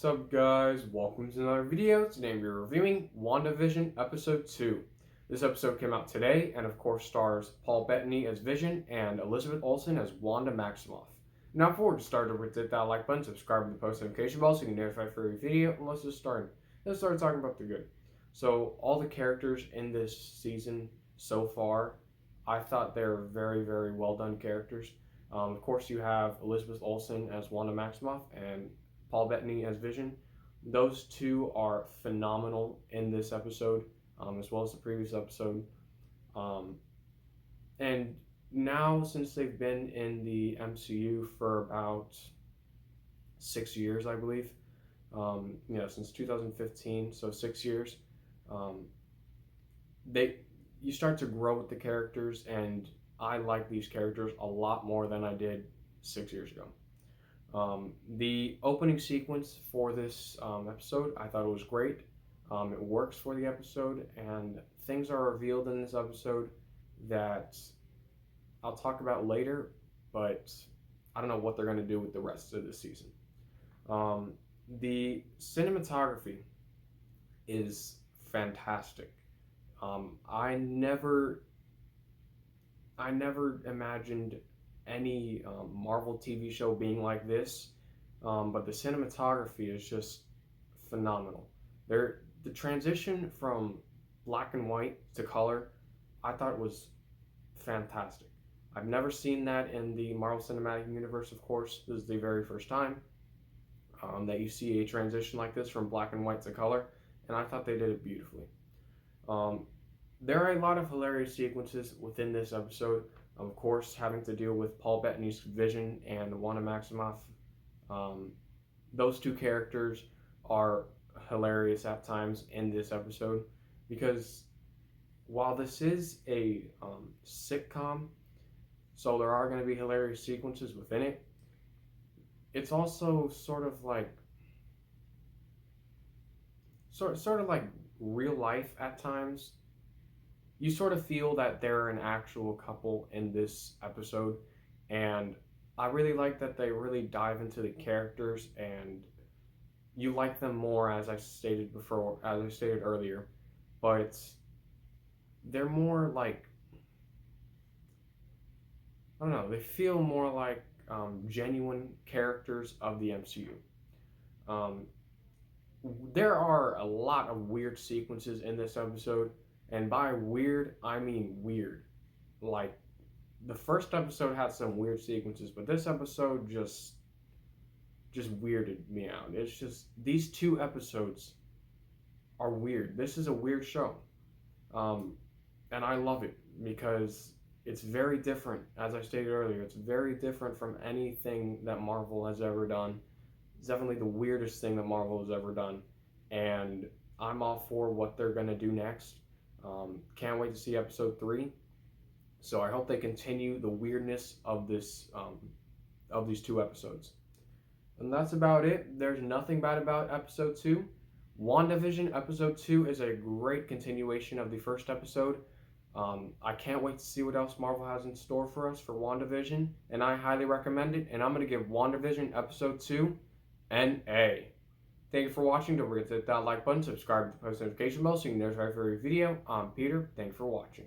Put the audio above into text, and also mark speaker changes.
Speaker 1: What's up, guys? Welcome to another video. Today we're reviewing WandaVision Episode 2. This episode came out today and of course stars Paul Bettany as Vision and Elizabeth Olsen as Wanda Maximoff. Now before we start, don't forget to hit that like button, subscribe to the post notification bell so you can get notified for every video, and let's just start. Let's start talking about the good. So all the characters in this season so far, I thought they're very, very well done characters. Of course you have Elizabeth Olsen as Wanda Maximoff and Paul Bettany as Vision. Those two are phenomenal in this episode, as well as the previous episode. And now, since they've been in the MCU for about 6 years, I believe, since 2015, so 6 years, you start to grow with the characters, and I like these characters a lot more than I did 6 years ago. The opening sequence for this episode, I thought it was great. It works for the episode, and things are revealed in this episode that I'll talk about later, but I don't know what they're going to do with the rest of the season. The cinematography is fantastic. I never imagined any Marvel TV show being like this, but the cinematography is just phenomenal. The transition from black and white to color, I thought it was fantastic. I've never seen that in the Marvel Cinematic Universe, of course. This is the very first time that you see a transition like this from black and white to color, and I thought they did it beautifully. There are a lot of hilarious sequences within this episode. Of course, having to deal with Paul Bettany's Vision and Wanda Maximoff. Those two characters are hilarious at times in this episode because while this is a sitcom, so there are going to be hilarious sequences within it, it's also sort of like real life at times. You sort of feel that they're an actual couple in this episode, and I really like that they really dive into the characters, and you like them more, as I stated earlier, but they're more like, I don't know, they feel more like genuine characters of the MCU. There are a lot of weird sequences in this episode. And by weird, I mean weird. Like, the first episode had some weird sequences, but this episode just weirded me out. It's just, these two episodes are weird. This is a weird show. And I love it because it's very different. As I stated earlier, it's very different from anything that Marvel has ever done. It's definitely the weirdest thing that Marvel has ever done. And I'm all for what they're going to do next. Can't wait to see episode 3. So I hope they continue the weirdness of this of these two episodes. And that's about it. There's nothing bad about episode 2. WandaVision episode 2 is a great continuation of the first episode. I can't wait to see what else Marvel has in store for us for WandaVision, and I highly recommend it. And I'm going to give WandaVision episode 2 an A. Thank you for watching. Don't forget to hit that like button, subscribe to the post notification bell so you can get notified for every video. I'm Peter. Thank you for watching.